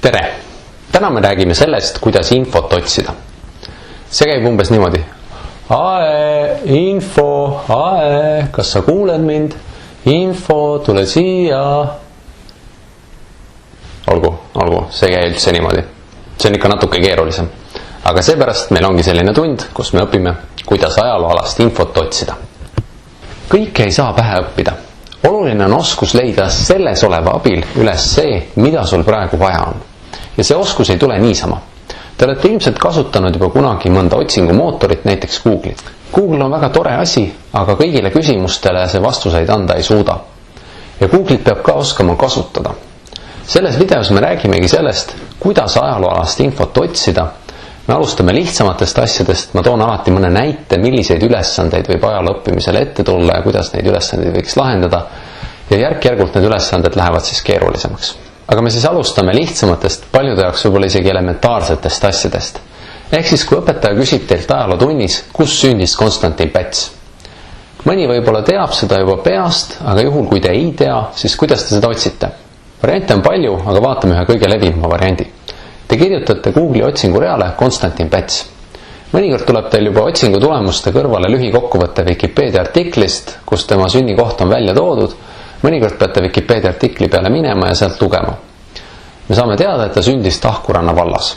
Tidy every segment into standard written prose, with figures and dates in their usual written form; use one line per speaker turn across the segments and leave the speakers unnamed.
Tere! Täna me räägime sellest, kuidas infot otsida. See käib umbes niimoodi. Info, kas sa kuuled mind? Info, tule siia. Olgu, see käib üldse niimoodi. See on ikka natuke keerulisem. Aga seepärast meil ongi selline tund, kus me õpime, kuidas ajalooalast infot otsida. Kõike ei saa pähe õppida. Oluline on oskus leida selles oleva abil üles see, mida sul praegu vaja on. Ja see oskus ei tule niisama. Te olete ilmselt kasutanud juba kunagi mõnda otsingumootorit, näiteks Google'it. Google on väga tore asi, aga kõigile küsimustele see vastuseid anda ei suuda. Ja Google'it peab ka oskama kasutada. Selles videos me räägimegi sellest, kuidas ajalooalast infot otsida. Me alustame lihtsamatest asjadest, ma toon alati mõne näite, milliseid ülesandeid võib ajaloo õppimisel ette tulla ja kuidas neid ülesandeid võiks lahendada. Ja järk-järgult need ülesanded lähevad siis keerulisemaks. Aga me siis alustame lihtsamatest, paljude jaoks võib-olla isegi elementaarsetest asjadest. Ehk siis, kui õpetaja küsib teilt ajalootunnis, kus sündis Konstantin Päts. Mõni võib-olla teab seda juba peast, aga juhul kui te ei tea, siis kuidas te seda otsite? Variante on palju, aga vaatame ühe kõige levima variandi. Te kirjutate Google'i otsingureale Konstantin Päts. Mõnikord tuleb teil juba otsingu tulemuste kõrvale lühikokkuvõtte Wikipedia artiklist, kus tema sünnikoht on välja toodud. Mõnikord peate Wikipedia artikli peale minema ja sealt lugema. Me saame teada, et ta sündis Tahkuranna vallas.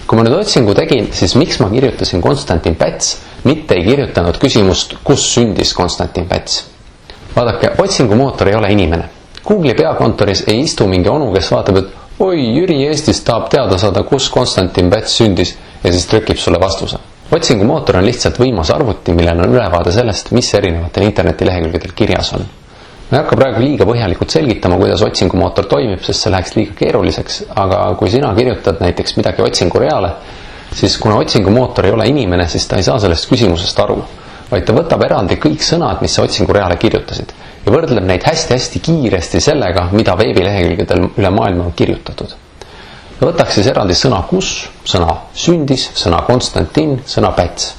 Kui ma nüüd otsingu tegin, siis miks ma kirjutasin Konstantin Päts, mitte ei kirjutanud küsimust, kus sündis Konstantin Päts. Vaadake, otsingumootor ei ole inimene. Google'i peakontoris ei istu mingi onu, kes vaatab, et oi, Jüri Eestis tahab teada saada, kus Konstantin Päts sündis ja siis trükib sulle vastuse. Otsingumootor on lihtsalt võimas arvuti, millel on ülevaade sellest, mis erinevatel internetilehekülgedel kirjas on. Ma ei hakka praegu liiga põhjalikult selgitama, kuidas otsingumootor toimib, sest see läheks liiga keeruliseks, aga kui sina kirjutad näiteks midagi otsingureale, siis kuna otsingumootor ei ole inimene, siis ta ei saa sellest küsimusest aru, vaid ta võtab eraldi kõik sõnad, mis sa otsingureale kirjutasid ja võrdleb neid hästi-hästi kiiresti sellega, mida veebilehekülgedel üle maailma on kirjutatud. Ja võtaks siis eraldi sõna kus, sõna sündis, sõna Konstantin, sõna Päts.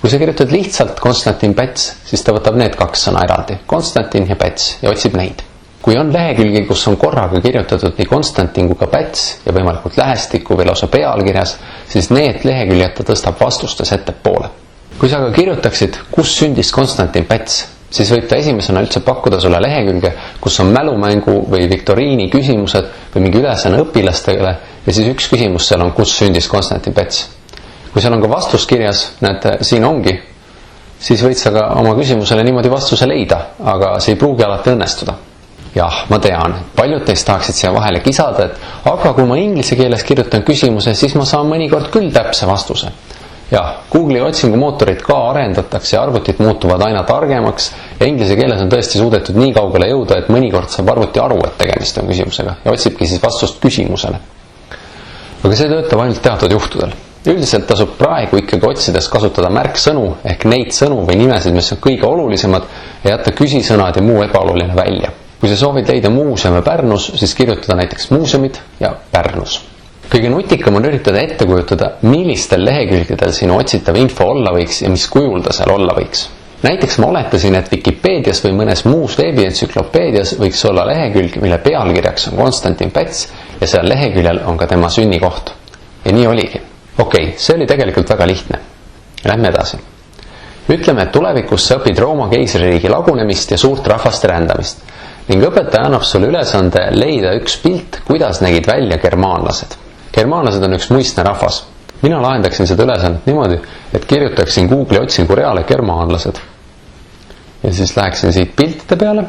Kui sa kirjutad lihtsalt Konstantin Päts, siis ta võtab need kaks sõna eraldi, Konstantin ja Päts, ja otsib neid. Kui on lehekülgi, kus on korraga kirjutatud nii Konstantin kui ka Päts ja võimalikult lähestikku või lausa pealkirjas, siis need leheküljed ta tõstab vastustes ettepoole. Kui sa aga kirjutaksid, kus sündis Konstantin Päts, siis võib ta esimesena üldse pakkuda sulle lehekülge, kus on mälumängu või viktoriini küsimused või mingi ülesanne õpilastele ja siis üks küsimus seal on, kus sündis Konstantin Päts. Kui seal on ka vastus kirjas, näete, siin ongi, siis võid sa ka oma küsimusele niimoodi vastuse leida, aga see ei pruugi alati õnnestuda. Jah, ma tean, paljud teist tahaksid siia vahele kisada, et aga kui ma inglise keeles kirjutan küsimuse, siis ma saan mõnikord küll täpse vastuse. Jah, Google'i otsingumootorit ka arendatakse ja arvutid muutuvad aina targemaks ja inglise keeles on tõesti suudetud nii kaugele jõuda, et mõnikord saab arvuti aru, et tegemist on küsimusega ja otsibki siis vastust küsimusele. Aga see töötab ainult teatud juhtudel. Üldiselt tasub praegu ikkagi otsides kasutada märksõnu ehk neid sõnu või nimesid, mis on kõige olulisemad ja jätta küsisõnad ja muu ebaoluline välja. Kui sa soovid leida muuseume Pärnus, siis kirjutada näiteks muuseumid ja Pärnus. Kõige nutikam on üritada ette kujutada, millistel lehekülgedel sinu otsitav info olla võiks ja mis kujul ta seal olla võiks. Näiteks ma oletasin, et Wikipedias või mõnes muus veebientsüklopeedias võiks olla lehekülg, mille pealkirjaks on Konstantin Päts ja seal leheküljel on ka tema sünnikoht. Ja nii oligi. Okei, see oli tegelikult väga lihtne. Lähme edasi. Ütleme, et tulevikus sa õpid Rooma keisririigi lagunemist ja suurt rahvaste rändamist ning õpetaja annab sulle ülesande leida üks pilt, kuidas nägid välja germaanlased. Germaanlased on üks muistne rahvas. Mina lahendaksin seda ülesannet niimoodi, et kirjutaksin Google'i otsingureale germaanlased. Ja siis läheksin siit piltide peale.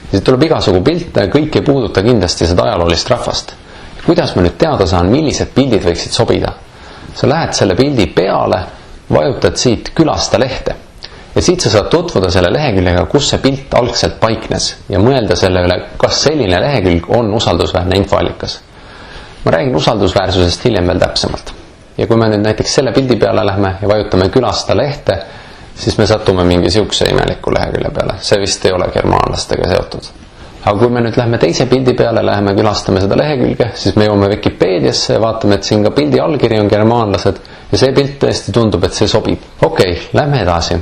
Ja siit tuleb igasugu pilte ja kõik ei puuduta kindlasti seda ajaloolist rahvast. Kuidas ma nüüd teada saan, millised pildid võiksid sobida? Sa lähed selle pildi peale, vajutad siit külasta lehte. Ja siit sa saad tutvuda selle leheküljega, kus see pilt algselt paiknes ja mõelda selle üle, kas selline lehekülg on usaldusväärne infoallikas. Ma räägin usaldusväärsusest hiljem veel täpsemalt. Ja kui me nüüd näiteks selle pildi peale lähme ja vajutame külasta lehte, siis me satume mingi siukse imeliku lehekülje peale. See vist ei ole germaanlastega seotud. Aga kui me nüüd lähme teise pildi peale, läheme külastame seda lehekülge, siis me jõuame Wikipediasse ja vaatame, et siin ka pildi allkiri on germaanlased ja see pilt tõesti tundub, et see sobib. Okei, lähme edasi.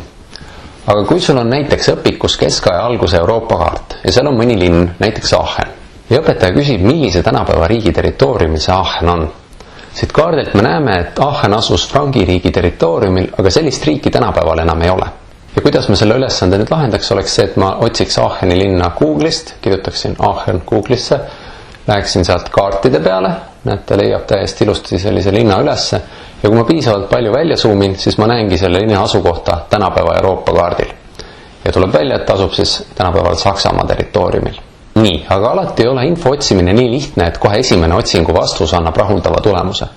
Aga kui sul on näiteks õpikus keskaja alguse Euroopa kaart ja seal on mõni linn, näiteks Aachen, Ja õpetaja küsib, millise tänapäeva riigi territooriumil see Aachen on. Siit kaardilt me näeme, et Aachen asus Frangi riigi territooriumil, aga sellist riiki tänapäeval enam ei ole. Ja kuidas me selle ülesande nüüd lahendaks, oleks see, et ma otsiks Aacheni linna Google'ist, kirjutaksin Aachen Google'isse, läheksin sealt kaartide peale, näete, leiab täiesti ilusti sellise linna ülesse, ja kui ma piisavalt palju välja zoomin, siis ma näengi selle linna asukohta tänapäeva Euroopa kaardil. Ja tuleb välja, et asub siis tänapäeval Saksamaa territooriumil. Nii, aga alati ei ole info otsimine nii lihtne, et kohe esimene otsingu vastus annab rahuldava tulemuse.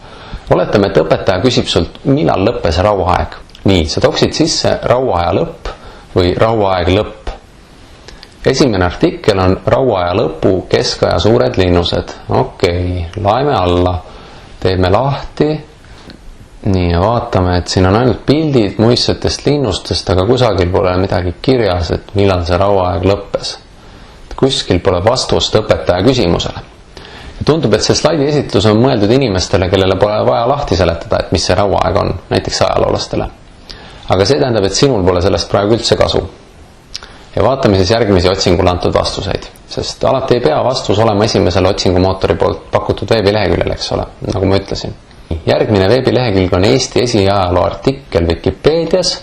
Oletame, et õpetaja küsib sult, millal lõppes rauaaeg. Nii, sa toksid sisse rauaaja lõpp või rauaaeg lõpp. Esimene artikkel on rauaaja lõpu keskaja suured linnused. Okei, laeme alla, teeme lahti. Nii, ja vaatame, et siin on ainult pildid muistsetest linnustest, aga kusagil pole midagi kirjas, et millal see rauaaeg lõppes. Kuskil pole vastust õpetaja küsimusele. Ja tundub, et see slaidi esitlus on mõeldud inimestele, kellele pole vaja lahti seletada, et mis see rauaaeg on, näiteks ajaloolastele. Aga see tähendab, et sinul pole sellest praegu üldse kasu. Ja vaatame siis järgmisi otsingule antud vastuseid, sest alati ei pea vastus olema esimesele otsingumootori poolt pakutud veebileheküljel, eks ole, nagu ma ütlesin. Järgmine veebilehekülg on Eesti esiajaloo artikkel Vikipeedias.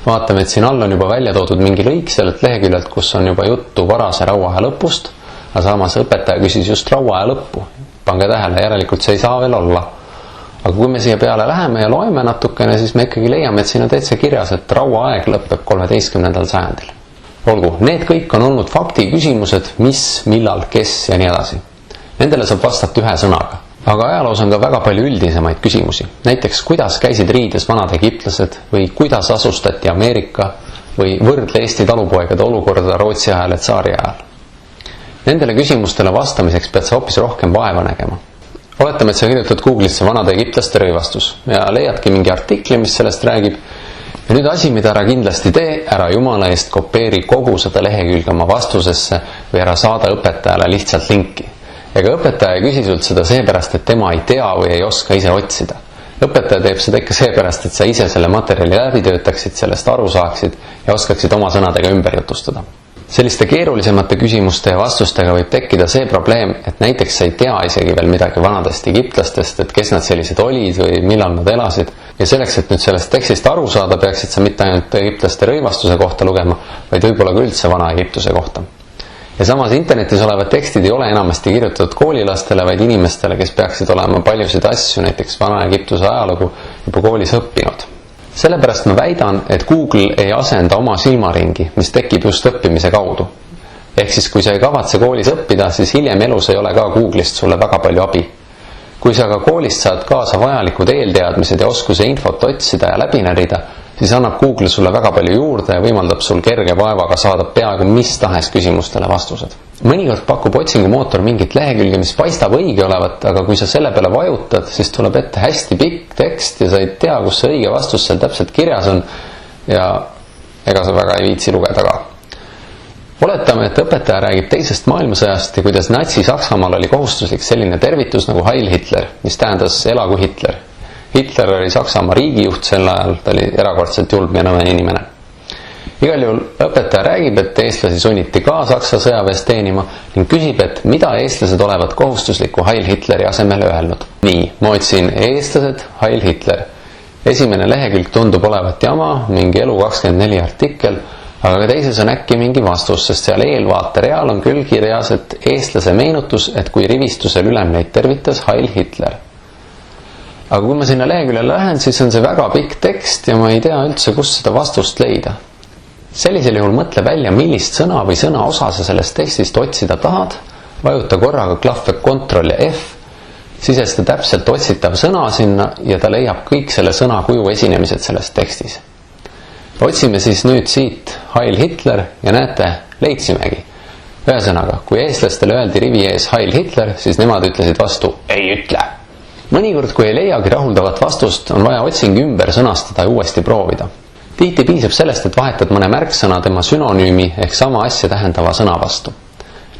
Vaatame, et siin all on juba välja toodud mingi lõik sellelt leheküljelt, kus on juba juttu varase rauaaja lõpust, aga samas õpetaja küsis just rauaaja lõppu. Pange tähele, järelikult see ei saa veel olla. Aga kui me siia peale läheme ja loeme natukene, siis me ikkagi leiame, et siin on täitsa kirjas, et rauaaeg lõpeb 13. sajandil. Olgu, need kõik on olnud fakti küsimused, mis, millal, kes ja nii edasi. Nendele saab vastata ühe sõnaga. Aga ajaloos on ka väga palju üldisemaid küsimusi. Näiteks, kuidas käisid riides vanad egiptlased või kuidas asustati Ameerika või võrdle Eesti talupoegade olukorda Rootsi ajal ja tsaari ajal. Nendele küsimustele vastamiseks pead sa hoopis rohkem vaeva nägema. Oletame, et sa kirjutad Google'isse vanade egiptlaste rõivastus ja leiadki mingi artikli, mis sellest räägib. Ja nüüd asi, mida ära kindlasti tee, ära jumala eest kopeeri kogu seda lehekülge oma vastusesse või ära saada õpetajale lihtsalt linki. Ega õpetaja ei küsi sult seda seepärast, et tema ei tea või ei oska ise otsida. Õpetaja teeb seda ikka seepärast, et sa ise selle materjali läbi töötaksid, sellest aru saaksid ja oskaksid oma sõnadega ümber jutustada. Selliste keerulisemate küsimuste ja vastustega võib tekkida see probleem, et näiteks sa ei tea isegi veel midagi vanadest egiptlastest, et kes nad sellised olid või millal nad elasid. Ja selleks, et nüüd sellest tekstist aru saada, peaksid sa mitte ainult egiptlaste rõivastuse kohta lugema, vaid võib-olla ka üldse vana Egiptuse kohta. Ja samas internetis olevad tekstid ei ole enamasti kirjutatud koolilastele, vaid inimestele, kes peaksid olema paljusid asju, näiteks vana Egiptuse ajalugu, juba koolis õppinud. Sellepärast ma väidan, et Google ei asenda oma silmaringi, mis tekib just õppimise kaudu. Ehk siis, kui sa ei kavatse koolis õppida, siis hiljem elus ei ole ka Google'ist sulle väga palju abi. Kui sa ka koolist saad kaasa vajalikud eelteadmised ja oskuse infot otsida ja läbi närida, siis annab Google sulle väga palju juurde ja võimaldab sul kerge vaevaga saada peaaegu mis tahes küsimustele vastused. Mõnikord pakub otsingumootor mingit lehekülge, mis paistab õige olevat, aga kui sa selle peale vajutad, siis tuleb ette hästi pikk tekst ja sa ei tea, kus see õige vastus seal täpselt kirjas on ja ega sa väga ei viitsi lugeda ka. Oletame, et õpetaja räägib teisest maailmasõjast ja kuidas Natsi-Saksamaal oli kohustuslik selline tervitus nagu Heil Hitler, mis tähendas elagu Hitler. Hitler oli Saksamaa riigijuht sel ajal, ta oli erakordselt julm ja nõme inimene. Igal juhul õpetaja räägib, et eestlasi sunniti ka Saksa sõjaväes teenima ning küsib, et mida eestlased olevat kohustusliku Heil Hitleri asemel öelnud. Nii, ma otsin eestlased, Heil Hitler. Esimene lehekülg tundub olevat jama, mingi Elu 24 artikkel, aga ka teises on äkki mingi vastus, sest seal eelvaate real on küll kirjas, et eestlase meenutus, et kui rivistusel ülem neid tervitas Heil Hitler. Aga kui ma sinna leheküljele lähen, siis on see väga pikk tekst ja ma ei tea üldse, kus seda vastust leida. Sellisel juhul mõtle välja, millist sõna või sõna osa sa sellest tekstist otsida tahad, vajuta korraga klahve Ctrl ja F, sisesta täpselt otsitav sõna sinna ja ta leiab kõik selle sõna kuju esinemised selles tekstis. Otsime siis nüüd siit Heil Hitler ja näete, leidsimegi. Ühesõnaga, kui eestlastele öeldi rivi ees Heil Hitler, siis nemad ütlesid vastu ei ütle. Mõnikord, kui ei leiagi rahuldavat vastust, on vaja otsing ümber sõnastada ja uuesti proovida. Tihti piisab sellest, et vahetad mõne märksõna tema sünonüümi ehk sama asja tähendava sõna vastu.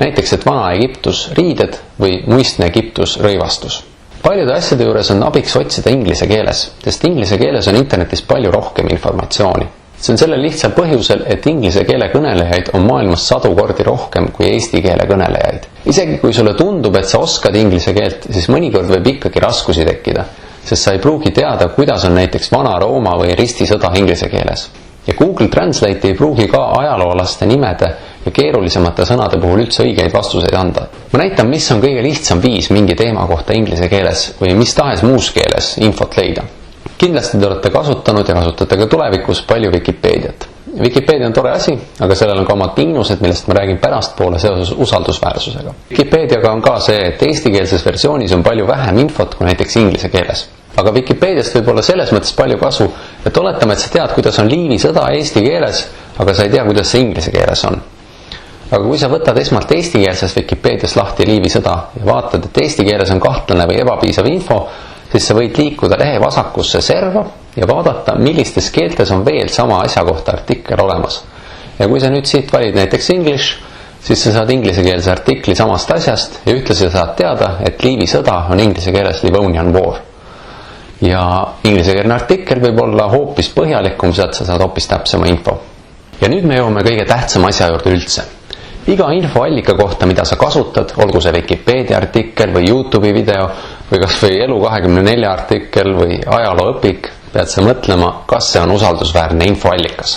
Näiteks, et vana Egiptus riided või muistne Egiptus rõivastus. Paljude asjade juures on abiks otsida inglise keeles, sest inglise keeles on internetis palju rohkem informatsiooni. See on sellel lihtsal põhjusel, et inglise keele kõnelejaid on maailmas 100 kordi rohkem kui eesti keele kõnelejaid. Isegi kui sulle tundub, et sa oskad inglise keelt, siis mõnikord võib ikkagi raskusi tekkida, sest sa ei pruugi teada, kuidas on näiteks Vana-Rooma või ristisõda inglise keeles. Ja Google Translate ei pruugi ka ajaloolaste nimede ja keerulisemate sõnade puhul üldse õigeid vastuseid anda. Ma näitan, mis on kõige lihtsam viis mingi teema kohta inglise keeles või mis tahes muus keeles infot leida. Kindlasti te olete kasutanud ja kasutate ka tulevikus palju Wikipediat. Wikipedia on tore asi, aga sellel on ka omad miinused, millest ma räägin pärastpoole seoses usaldusväärsusega. Wikipediaga on ka see, et eestikeelses versioonis on palju vähem infot kui näiteks inglise keeles. Aga Wikipediast võib olla selles mõttes palju kasu, et oletame, et sa tead, kuidas on Liivi sõda eesti keeles, aga sa ei tea, kuidas see inglise keeles on. Aga kui sa võtad esmalt eestikeelses Wikipedias lahti Liivi sõda ja vaatad, et eesti keeles on kahtlane või ebapiisav info, siis sa võid liikuda lehe vasakusse serva ja vaadata, millistes keeltes on veel sama asja kohta artikkel olemas. Ja kui sa nüüd siit valid näiteks English, siis sa saad inglisekeelse artikli samast asjast ja ühtlasi saad teada, et Liivi sõda on inglise keeles Livonian War. Ja inglisekeelne artikkel võib olla hoopis põhjalikum, sealt sa saad hoopis täpsema info. Ja nüüd me jõuame kõige tähtsama asja juurde üldse. Iga infoallika kohta, mida sa kasutad, olgu see Wikipedia artikkel või YouTube'i video või kas või Elu24 artikkel või ajalooõpik, pead sa mõtlema, kas see on usaldusväärne infoallikas.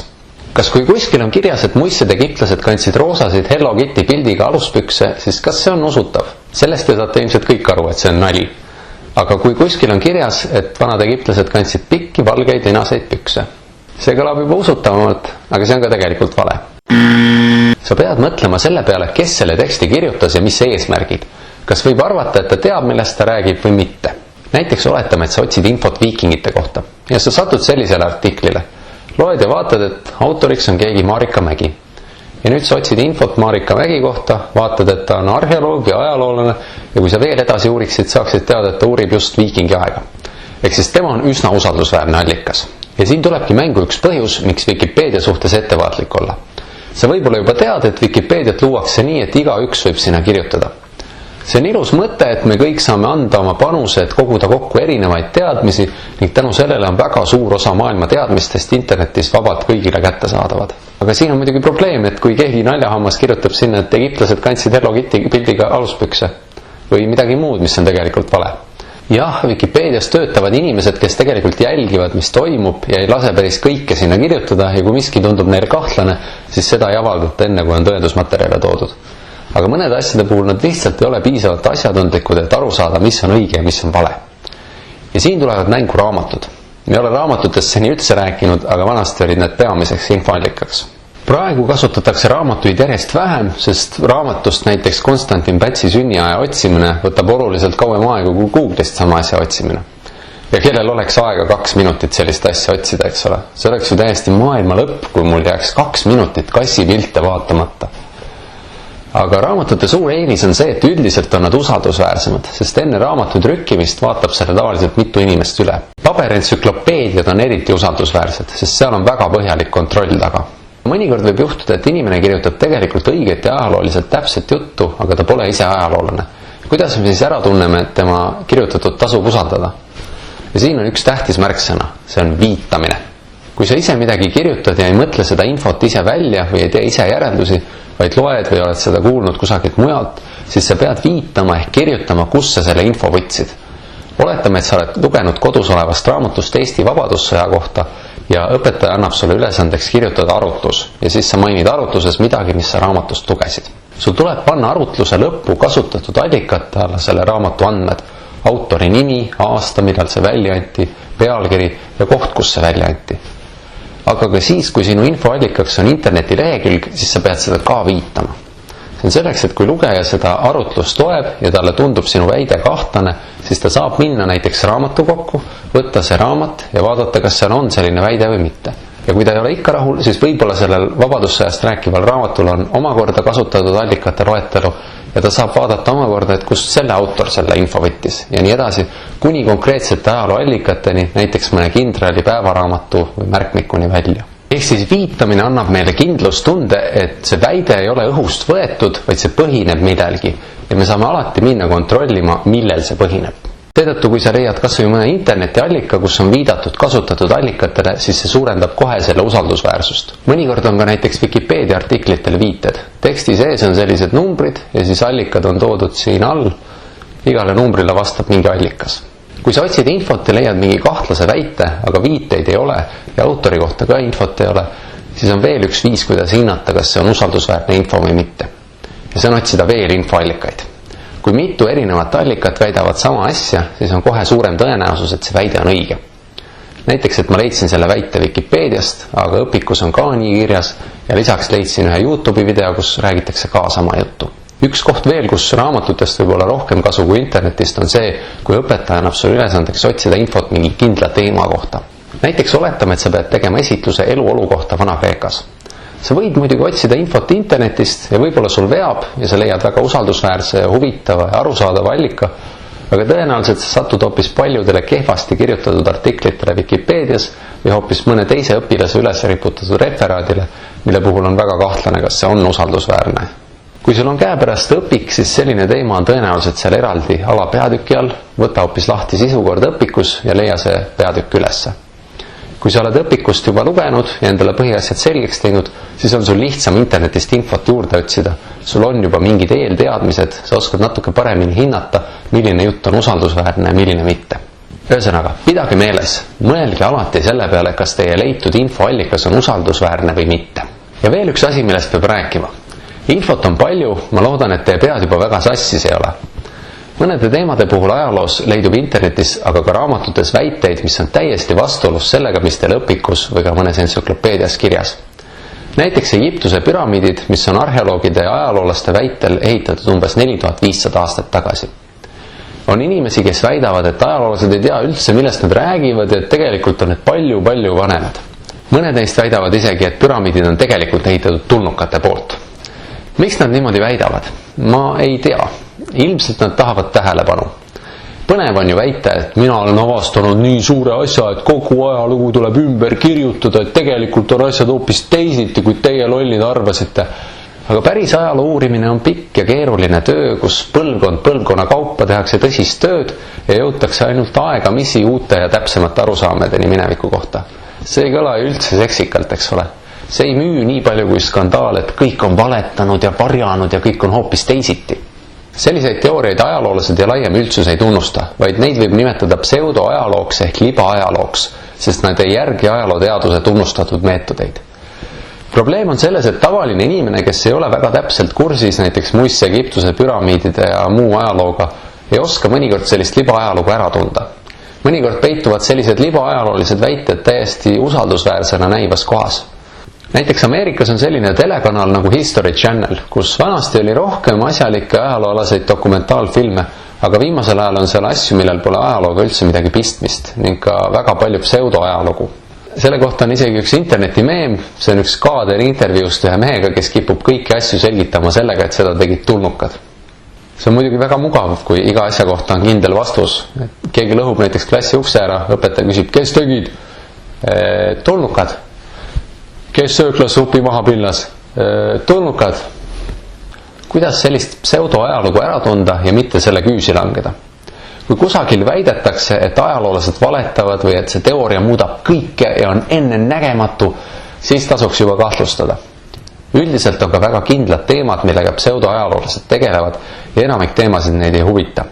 Kas kui kuskil on kirjas, et muistsed egiptlased kandsid roosasid Hello Kitty pildiga aluspükse, siis kas see on usutav? Sellest te saate ilmselt kõik aru, et see on nali. Aga kui kuskil on kirjas, et vanad egiptlased kandsid pikki valgeid linaseid pükse. See kõlab juba usutavamalt, aga see on ka tegelikult vale. Sa pead mõtlema selle peale, kes selle teksti kirjutas ja mis eesmärgid. Kas võib arvata, et ta teab, millest ta räägib või mitte? Näiteks oletame, et sa otsid infot viikingite kohta ja sa satud sellisele artiklile. Loed ja vaatad, et autoriks on keegi Marika Mägi. Ja nüüd sa otsid infot Marika Mägi kohta, vaatad, et ta on arheoloog ja ajaloolane ja kui sa veel edasi uuriksid, saaksid teada, et ta uurib just viikingi aega. Ehk siis tema on üsna usaldusväärne allikas. Ja siin tulebki mängu üks põhjus, miks Wikipedia suhtes ettevaatlik olla. Sa võib-olla juba tead, et Wikipediat luuakse nii, et igaüks võib sinna kirjutada. See on ilus mõte, et me kõik saame anda oma panuse, et koguda kokku erinevaid teadmisi ning tänu sellele on väga suur osa maailma teadmistest internetist vabalt kõigile kättesaadavad. Aga siin on muidugi probleem, et kui keegi naljahammas kirjutab sinna, et egiptlased kandsid Hello Kitty pildiga aluspükse või midagi muud, mis on tegelikult vale. Jah, Wikipedias töötavad inimesed, kes tegelikult jälgivad, mis toimub ja ei lase päris kõike sinna kirjutada ja kui miski tundub neile kahtlane, siis seda ei avaldata enne, kui on tõendusmaterjale toodud. Aga mõnede asjade puhul nad lihtsalt ei ole piisavalt asjatundlikud, et aru saada, mis on õige ja mis on vale. Ja siin tulevad mängu raamatud. Me ei ole raamatutest seni üldse rääkinud, aga vanasti olid need peamiseks infoallikaks. Praegu kasutatakse raamatuid järjest vähem, sest raamatust näiteks Konstantin Pätsi sünniaja otsimine võtab oluliselt kauem aega kui Google'ist sama asja otsimine. Ja kellel oleks aega 2 minutit sellist asja otsida, eks ole? See oleks ju täiesti maailma lõpp, kui mul jääks 2 minutit kassipilte vaatamata. Aga raamatute suur eelis on see, et üldiselt on nad usaldusväärsemad, sest enne raamatu trükkimist vaatab selle tavaliselt mitu inimest üle. Paberentsüklopeediad on eriti usaldusväärsed, sest seal on väga põhjalik kontroll taga. Mõnikord võib juhtuda, et inimene kirjutab tegelikult õiget ja ajalooliselt täpset juttu, aga ta pole ise ajaloolane. Kuidas me siis ära tunneme, et tema kirjutatud tasub usaldada? Ja siin on üks tähtis märksõna, see on viitamine. Kui sa ise midagi kirjutad ja ei mõtle seda infot ise välja või ei tee ise järeldusi, vaid loed või oled seda kuulnud kusagilt mujalt, siis sa pead viitama ehk kirjutama, kus sa selle info võtsid. Oletame, et sa oled lugenud kodus olevast raamatust Eesti Vabadussõja kohta ja õpetaja annab sulle ülesandeks kirjutada arutlus ja siis sa mainid arutluses midagi, mis sa raamatust lugesid. Sul tuleb panna arutluse lõppu kasutatud allikate alla selle raamatu andmed, autori nimi, aasta, millal see välja anti, pealkiri ja koht, kus see välja anti. Aga ka siis, kui sinu infoallikaks on interneti lehekülg, siis sa pead seda ka viitama. See on selleks, et kui lugeja seda arutlust loeb ja talle tundub sinu väide kahtlane, siis ta saab minna näiteks raamatukokku, võtta see raamat ja vaadata, kas seal on selline väide või mitte. Ja kui ta ei ole ikka rahul, siis võib-olla sellel vabadussõjast rääkival raamatul on omakorda kasutatud allikate loetelu ja ta saab vaadata omakorda, et kust selle autor selle info võttis ja nii edasi, kuni konkreetsete ajalooallikateni, näiteks mõne kindrali päevaraamatu või märkmikuni välja. Ehk siis viitamine annab meile kindlustunde, et see väide ei ole õhust võetud, vaid see põhineb midagi ja me saame alati minna kontrollima, millel see põhineb. Seetõttu, kui sa leiad kas või mõne internetiallika, kus on viidatud kasutatud allikatele, siis see suurendab kohe selle usaldusväärsust. Mõnikord on ka näiteks Wikipedia artiklitele viited. Teksti sees on sellised numbrid ja siis allikad on toodud siin all. Igale numbrile vastab mingi allikas. Kui sa otsid infot ja leiad mingi kahtlase väite, aga viiteid ei ole ja autori kohta ka infot ei ole, siis on veel üks viis, kuidas hinnata, kas see on usaldusväärne info või mitte. Ja see on otsida veel infoallikaid. Kui mitu erinevat allikat väidavad sama asja, siis on kohe suurem tõenäosus, et see väide on õige. Näiteks, et ma leidsin selle väite Wikipediast, aga õpikus on ka nii kirjas ja lisaks leidsin ühe YouTube'i video, kus räägitakse ka sama juttu. Üks koht veel, kus raamatutest võib olla rohkem kasu kui internetist, on see, kui õpetaja annab sulle ülesandeks otsida infot mingi kindla teema kohta. Näiteks oletame, et sa pead tegema esitluse eluolu kohta Vana-Kreekas. Sa võid muidugi otsida infot internetist ja võib-olla sul veab ja sa leiad väga usaldusväärse ja huvitava ja arusaadava allika, aga tõenäoliselt sa satud hoopis paljudele kehvasti kirjutatud artiklitele Wikipedias või hoopis mõne teise õpilase üles riputatud referaadile, mille puhul on väga kahtlane, kas see on usaldusväärne. Kui sul on käepärast õpik, siis selline teema on tõenäoliselt seal eraldi alapeatüki all, võta hoopis lahti sisukord õpikus ja leia see peatükk ülesse. Kui sa oled õpikust juba lugenud ja endale põhiasjad selgeks teinud, siis on sul lihtsam internetist infot juurde otsida. Sul on juba mingid eelteadmised, sa oskad natuke paremini hinnata, milline jutt on usaldusväärne ja milline mitte. Ühesõnaga, pidage meeles, mõelge alati selle peale, kas teie leitud infoallikas on usaldusväärne või mitte. Ja veel üks asi, millest peab rääkima. Infot on palju, ma loodan, et teie pead juba väga sassis ei ole. Mõnede teemade puhul ajaloos leidub internetis, aga ka raamatutes väiteid, mis on täiesti vastuolus sellega, mis teil õpikus või ka mõnes entsüklopeedias kirjas. Näiteks Egiptuse püramiidid, mis on arheoloogide ja ajaloolaste väitel ehitatud umbes 4500 aastat tagasi. On inimesi, kes väidavad, et ajaloolased ei tea üldse, millest nad räägivad ja et tegelikult on need palju vanemad. Mõned neist väidavad isegi, et püramiidid on tegelikult ehitatud tulnukate poolt. Miks nad niimoodi väidavad? Ma ei tea. Ilmselt nad tahavad tähelepanu. Põnev on ju väita, et mina olen avastanud nii suure asja, et kogu ajalugu tuleb ümber kirjutada, et tegelikult on asjad hoopis teisiti, kui teie lollid arvasite. Aga päris ajaloo uurimine on pikk ja keeruline töö, kus põlvkonna kaupa tehakse tõsist tööd ja jõutakse ainult aegamisi uute ja täpsemate arusaamedeni mineviku kohta. See ei kõla üldse seksikalt, eks ole. See ei müü nii palju kui skandaal, et kõik on valetanud ja varjanud ja kõik on hoopis teisiti. Selliseid teooriaid ajaloolased ja laiem üldsus ei tunnusta, vaid neid võib nimetada pseudoajalooks ehk libaajalooks, sest nad ei järgi ajalooteaduse tunnustatud meetodeid. Probleem on selles, et tavaline inimene, kes ei ole väga täpselt kursis näiteks muistse Egiptuse püramiidide ja muu ajalooga, ei oska mõnikord sellist libaajalugu ära tunda. Mõnikord peituvad sellised libaajaloolised väited täiesti usaldusväärsena näivas kohas. Näiteks Ameerikas on selline telekanal nagu History Channel, kus vanasti oli rohkem asjalikke ajalooalaseid dokumentaalfilme, aga viimasel ajal on seal asju, millel pole ajalooga üldse midagi pistmist ning ka väga palju pseudoajalugu. Selle kohta on isegi üks internetimeem, see on üks kaader intervjuust ühe mehega, kes kipub kõiki asju selgitama sellega, et seda tegid tulnukad. See on muidugi väga mugav, kui iga asja kohta on kindel vastus. Keegi lõhub näiteks klassi ukse ära, õpetaja küsib, kes tegid? Tulnukad. Kes sööklas supi maha pillas? Tulnukad. Kuidas sellist pseudoajalugu ära tunda ja mitte selle küüsi langeda? Kui kusagil väidetakse, et ajaloolased valetavad või et see teooria muudab kõike ja on ennennägematu, siis tasuks juba kahtlustada. Üldiselt on ka väga kindlad teemad, millega pseudoajaloolased tegelevad ja enamik teemasid neid ei huvita.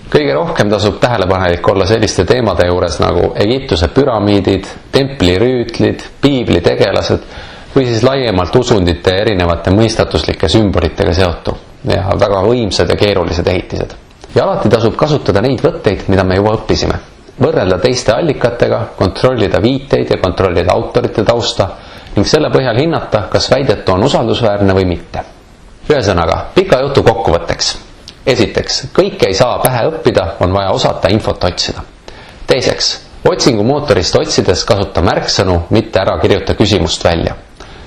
Kõige rohkem tasub tähelepanelik olla selliste teemade juures nagu Egiptuse püramiidid, templirüütlid, piibli tegelased või siis laiemalt usundite ja erinevate mõistatuslike sümbolitega seotu ja väga võimsad ja keerulised ehitised. Ja alati tasub kasutada neid võtteid, mida me juba õppisime. Võrrelda teiste allikatega, kontrollida viiteid ja kontrollida autorite tausta ning selle põhjal hinnata, kas väidetu on usaldusväärne või mitte. Ühesõnaga, pika jutu kokkuvõtteks. Esiteks, kõike ei saa pähe õppida, on vaja osata infot otsida. Teiseks, otsingumootorist otsides kasuta märksõnu, mitte ära kirjuta küsimust välja.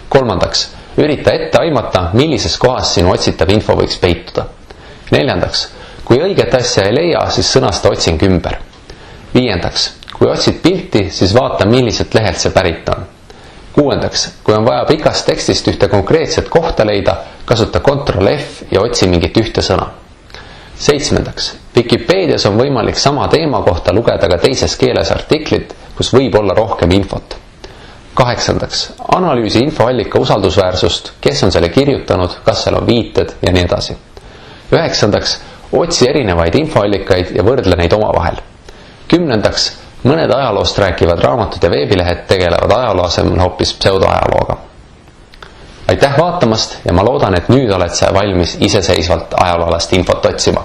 Kolmandaks, ürita ette aimata, millises kohas sinu otsitav info võiks peituda. Neljandaks, kui õiget asja ei leia, siis sõnasta otsing ümber. Viiendaks, kui otsid pilti, siis vaata, milliselt lehelt see pärit on. Kuuendaks, kui on vaja pikast tekstist ühte konkreetset kohta leida, kasuta Ctrl F ja otsi mingit ühte sõna. 7. Vikipeedias on võimalik sama teema kohta lugeda ka teises keeles artiklit, kus võib olla rohkem infot. 8. Analüüsi infoallika usaldusväärsust, kes on selle kirjutanud, kas seal on viited ja nii edasi. 9. Otsi erinevaid infoallikaid ja võrdle neid omavahel. 10. Mõned ajaloost rääkivad raamatud ja veebilehed tegelevad ajaloo asemel hoopis pseudoajalooga. Aitäh vaatamast ja ma loodan, et nüüd oled sa valmis iseseisvalt ajalooalast infot otsima.